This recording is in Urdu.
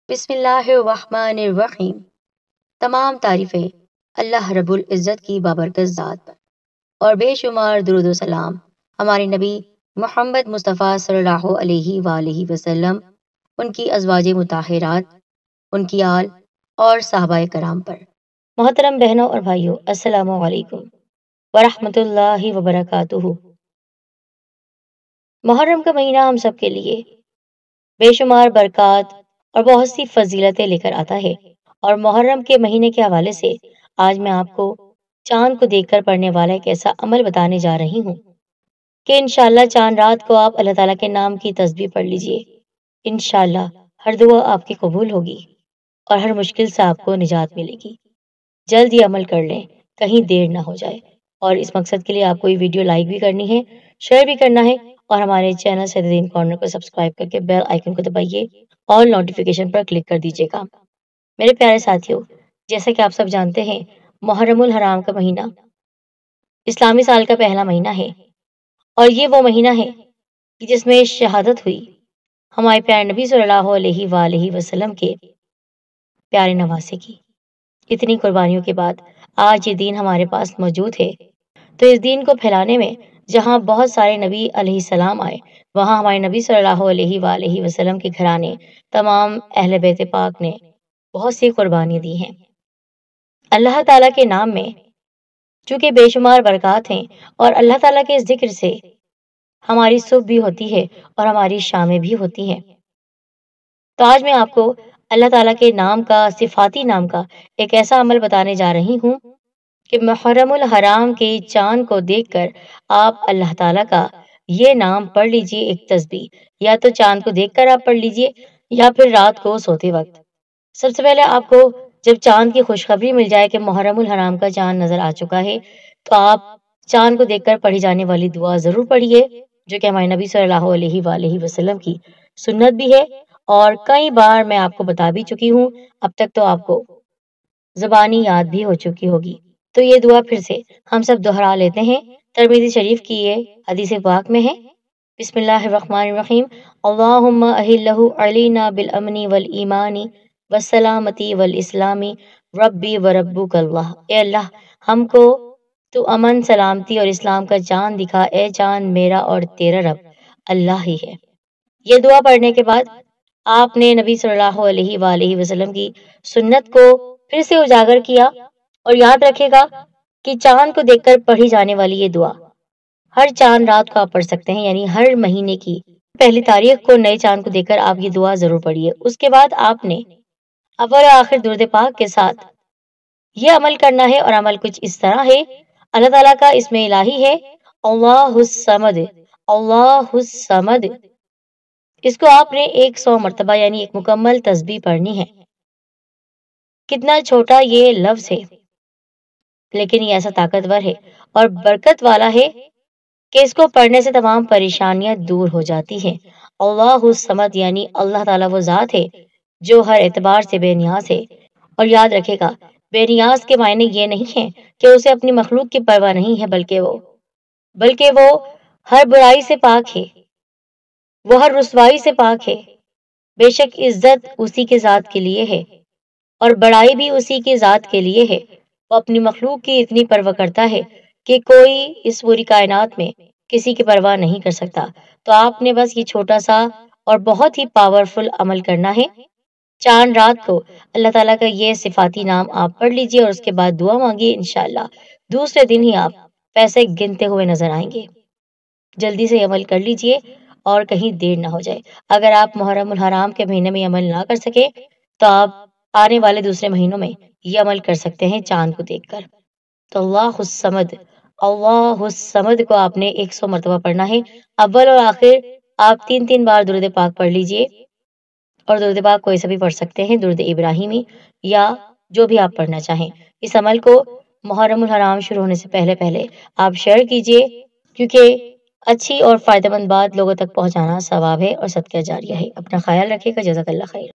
بسم اللہ الرحمن الرحیم۔ تمام تعریفیں اللہ رب العزت کی بابرکت ذات پر اور بے شمار درود و سلام ہمارے نبی محمد مصطفیٰ صلی اللہ علیہ وآلہ وسلم، ان کی ازواج مطہرات، ان کی آل اور صحابہ کرام پر۔ محترم بہنوں اور بھائیوں، السلام علیکم ورحمۃ اللہ وبرکاتہ۔ محرم کا مہینہ ہم سب کے لیے بے شمار برکات اور بہت سی فضیلتیں لے کر آتا ہے، اور محرم کے مہینے کے حوالے سے آج میں آپ کو چاند کو دیکھ کر پڑھنے والا ایک ایسا عمل بتانے جا رہی ہوں کہ انشاءاللہ چاند رات کو آپ اللہ تعالیٰ کے نام کی تسبیح پڑھ لیجئے، انشاءاللہ ہر دعا آپ کی قبول ہوگی اور ہر مشکل سے آپ کو نجات ملے گی۔ جلد یہ عمل کر لیں، کہیں دیر نہ ہو جائے، اور اس مقصد کے لیے آپ کو یہ ویڈیو لائک بھی کرنی ہے، شیئر بھی کرنا ہے، اور ہمارے چینل سیدین کارنر کو سبسکرائب کر کے بیل آئیکن کو دبائیے اور نوٹیفیکیشن پر کلک کر دیجیے گا۔ میرے پیارے ساتھیوں، جیسا کہ آپ سب جانتے ہیں، محرم الحرام کا مہینہ اسلامی سال کا پہلا مہینہ ہے، اور یہ وہ مہینہ ہے کہ جس میں شہادت ہوئی ہمارے پیارے نبی صلی اللہ علیہ وآلہ وسلم کے پیارے نواسے کی۔ اتنی قربانیوں کے بعد آج یہ دین ہمارے پاس موجود ہے، تو اس دین کو پھیلانے میں جہاں بہت سارے نبی علیہ السلام آئے، وہاں ہمارے نبی صلی اللہ علیہ وآلہ وسلم کے گھرانے، تمام اہل بیت پاک نے بہت سی قربانی دی ہیں۔ اللہ تعالیٰ کے نام میں چونکہ بے شمار برکات ہیں، اور اللہ تعالیٰ کے ذکر سے ہماری صبح بھی ہوتی ہے اور ہماری شامیں بھی ہوتی ہیں، تو آج میں آپ کو اللہ تعالیٰ کے نام کا، صفاتی نام کا ایک ایسا عمل بتانے جا رہی ہوں کہ محرم الحرام کے چاند کو دیکھ کر آپ اللہ تعالیٰ کا یہ نام پڑھ لیجئے، ایک تسبیح، یا تو چاند کو دیکھ کر آپ پڑھ لیجئے یا پھر رات کو سوتے وقت۔ سب سے پہلے آپ کو جب چاند کی خوشخبری مل جائے کہ محرم الحرام کا چاند نظر آ چکا ہے، تو آپ چاند کو دیکھ کر پڑھی جانے والی دعا ضرور پڑھیے، جو کہ ہمارے نبی صلی اللہ علیہ وآلہ وسلم کی سنت بھی ہے، اور کئی بار میں آپ کو بتا بھی چکی ہوں، اب تک تو آپ کو زبانی یاد بھی ہو چکی ہوگی۔ تو یہ دعا پھر سے ہم سب دہرا لیتے ہیں۔ ترمذی شریف کی یہ حدیث پاک میں ہے، بسم اللہ الرحمن الرحیم، اللہم اہلہ علینا بالامن والایمان والسلامتی والاسلام ربی وربک اللہ۔ اے اللہ، ہم کو تو امن، سلامتی اور اسلام کا چاند دکھا، اے چاند میرا اور تیرا رب اللہ ہی ہے۔ یہ دعا پڑھنے کے بعد آپ نے نبی صلی اللہ علیہ وآلہ وسلم کی سنت کو پھر سے اجاگر کیا، اور یاد رکھے گا کہ چاند کو دیکھ کر پڑھی جانے والی یہ دعا ہر چاند رات کو آپ پڑھ سکتے ہیں، یعنی ہر مہینے کی پہلی تاریخ کو نئے چاند کو دیکھ کر آپ یہ دعا ضرور پڑھیے۔ اس کے بعد آپ نے اول و آخر درود پاک کے ساتھ یہ عمل کرنا ہے، اور عمل کچھ اس طرح ہے۔ اللہ تعالیٰ کا اسم الہی ہے اللہ الصمد، اللہ الصمد، اس کو آپ نے 100 مرتبہ یعنی ایک مکمل تسبیح پڑھنی ہے۔ کتنا چھوٹا یہ لفظ ہے، لیکن یہ ایسا طاقتور ہے اور برکت والا ہے کہ اس کو پڑھنے سے تمام پریشانیاں دور ہو جاتی ہیں۔ اللہ الصمد یعنی اللہ تعالیٰ وہ ذات ہے جو ہر اعتبار سے بے نیاز ہے، اور یاد رکھے گا بے نیاز کے معنی یہ نہیں ہے کہ اسے اپنی مخلوق کی پرواہ نہیں ہے، بلکہ وہ ہر برائی سے پاک ہے، وہ ہر رسوائی سے پاک ہے۔ بے شک عزت اسی کے ذات کے لیے ہے، اور بڑائی بھی اسی کی ذات کے لیے ہے۔ وہ اپنی مخلوق کی اتنی پرواہ کرتا ہے کہ کوئی اس پوری کائنات میں کسی کی پرواہ نہیں کر سکتا۔ تو آپ نے بس یہ چھوٹا سا اور بہت ہی پاورفل عمل کرنا ہے۔ چاند رات کو اللہ تعالیٰ کا یہ صفاتی نام آپ پڑھ لیجئے، اور اس کے بعد دعا مانگیے، انشاءاللہ دوسرے دن ہی آپ پیسے گنتے ہوئے نظر آئیں گے۔ جلدی سے عمل کر لیجئے اور کہیں دیر نہ ہو جائے۔ اگر آپ محرم الحرام کے مہینے میں عمل نہ کر سکے تو آپ آنے والے دوسرے مہینوں میں یہ عمل کر سکتے ہیں چاند کو دیکھ کر۔ تو اللہ الصمد کو آپ نے 100 مرتبہ پڑھنا ہے۔ اول اور آخر آپ 3 بار درود پاک پڑھ لیجئے، اور درود پاک کوئی سا بھی پڑھ سکتے ہیں، درود ابراہیمی یا جو بھی آپ پڑھنا چاہیں۔ اس عمل کو محرم الحرام شروع ہونے سے پہلے آپ شیئر کیجئے، کیونکہ اچھی اور فائدہ مند بات لوگوں تک پہنچانا ثواب ہے اور صدقہ جاریہ ہے۔ اپنا خیال رکھے گا، جزاک اللہ خیر۔